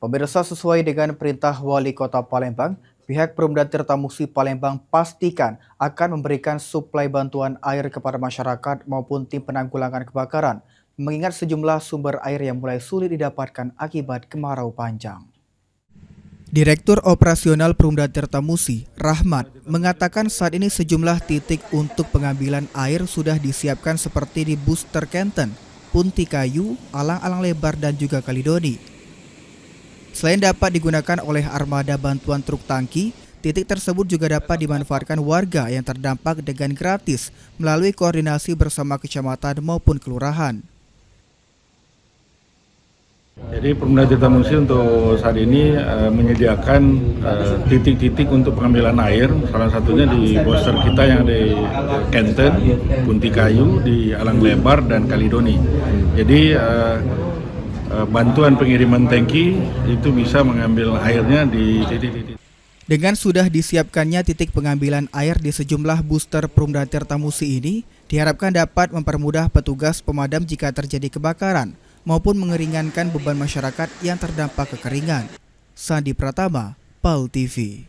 Pemirsa, sesuai dengan perintah Wali Kota Palembang, pihak Perumda Tirta Musi Palembang pastikan akan memberikan suplai bantuan air kepada masyarakat maupun tim penanggulangan kebakaran, mengingat sejumlah sumber air yang mulai sulit didapatkan akibat kemarau panjang. Direktur Operasional Perumda Tirta Musi, Rahmat, mengatakan saat ini sejumlah titik untuk pengambilan air sudah disiapkan seperti di Booster Kenten, Punti Kayu, Alang-Alang Lebar, dan juga Kalidoni. Selain dapat digunakan oleh armada bantuan truk tangki, titik tersebut juga dapat dimanfaatkan warga yang terdampak dengan gratis melalui koordinasi bersama kecamatan maupun kelurahan. Jadi Perumda Tirta Musi untuk saat ini menyediakan titik-titik untuk pengambilan air, salah satunya di booster kita yang di Kenten, Punti Kayu, di Alang Lebar, dan Kalidoni. Jadi bantuan pengiriman tangki itu bisa mengambil airnya di titik-titik. Dengan sudah disiapkannya titik pengambilan air di sejumlah booster Perumda Tirta Musi ini, diharapkan dapat mempermudah petugas pemadam jika terjadi kebakaran, maupun mengeringankan beban masyarakat yang terdampak kekeringan. Sandi Pratama, PAL TV.